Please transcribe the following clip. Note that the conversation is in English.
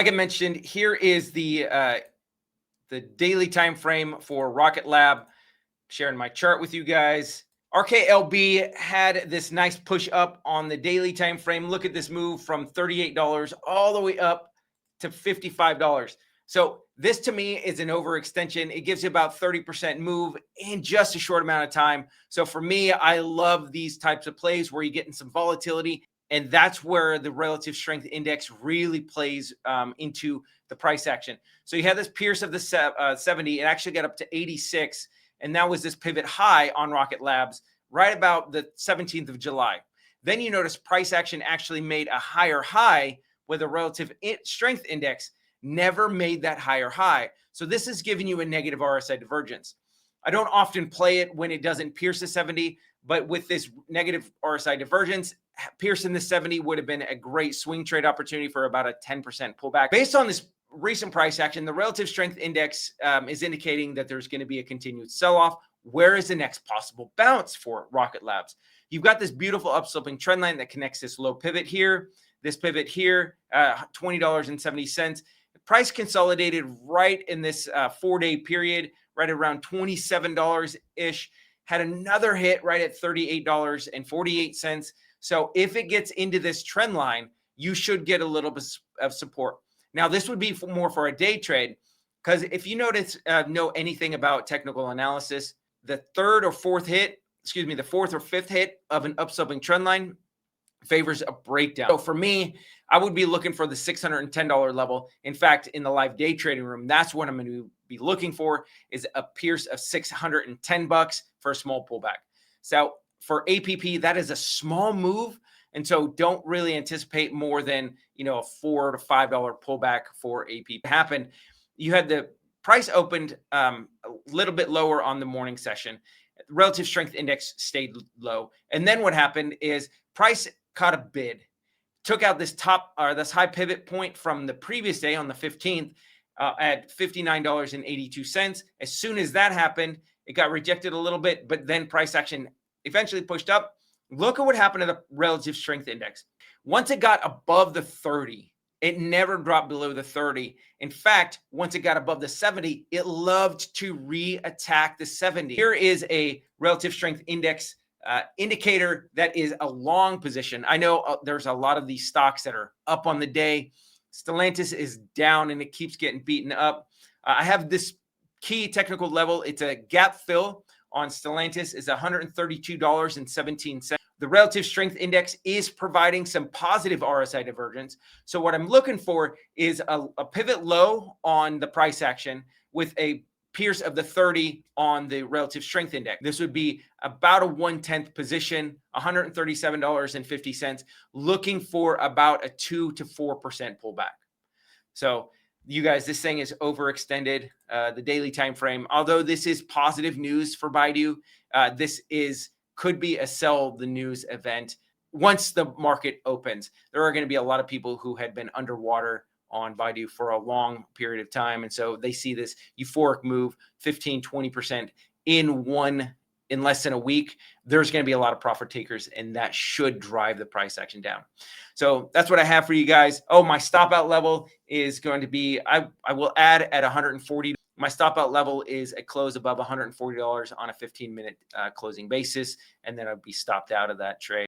Like I mentioned, here is the daily time frame for Rocket Lab. Sharing my chart with you guys. RKLB had this nice push up on the daily time frame. Look at this move from $38 all the way up to $55. So this to me is an overextension. It gives you about 30% move in just a short amount of time. So for me, I love these types of plays where you're getting some volatility. And that's where the relative strength index really plays into the price action. So you have this pierce of the 70. It actually got up to 86. And that was this pivot high on Rocket Labs right about the 17th of July. Then you notice price action actually made a higher high with a relative strength index never made that higher high. So this is giving you a negative RSI divergence. I don't often play it when it doesn't pierce the 70, but with this negative RSI divergence, piercing the 70 would have been a great swing trade opportunity for about a 10% pullback. Based on this recent price action, the relative strength index is indicating that there's going to be a continued sell-off. Where is the next possible bounce for Rocket Labs? You've got this beautiful upsloping trend line that connects this low pivot here, this pivot here, $20.70. Price consolidated right in this 4-day period, right around $27-ish. Had another hit right at $38.48. So if it gets into this trend line, you should get a little bit of support. Now, this would be more for a day trade, because if you know anything about technical analysis, the the fourth or fifth hit of an upsloping trend line favors a breakdown. So for me, I would be looking for the $610 level. In fact, in the live day trading room, that's what I'm going to be looking for, is a pierce of $610 for a small pullback. So for APP, that is a small move. And so don't really anticipate more than, a $4 to $5 pullback for AP happen. You had the price opened a little bit lower on the morning session. Relative strength index stayed low. And then what happened is price caught a bid, took out this high pivot point from the previous day on the 15th at $59.82. As soon as that happened, it got rejected a little bit, but then price action eventually pushed up. Look at what happened to the relative strength index. Once it got above the 30, it never dropped below the 30. In fact, once it got above the 70, it loved to re-attack the 70. Here is a relative strength index indicator that is a long position. I know there's a lot of these stocks that are up on the day. Stellantis is down and it keeps getting beaten up. I have this key technical level. It's a gap fill on Stellantis is $132.17. The relative strength index is providing some positive RSI divergence. So what I'm looking for is a pivot low on the price action with a pierce of the 30 on the relative strength index. This would be about a 1/10 position, $137.50, looking for about a 2 to 4% pullback. So you guys, this thing is overextended, the daily time frame. Although this is positive news for BIDU, this could be a sell the news event. Once the market opens, there are going to be a lot of people who had been underwater on BIDU for a long period of time. And so they see this euphoric move, 15, 20% in less than a week. There's going to be a lot of profit takers, and that should drive the price action down. So that's what I have for you guys. Oh, my stop out level is going to be, I will add at 140. My stop out level is a close above $140 on a 15-minute closing basis, and then I'll be stopped out of that trade.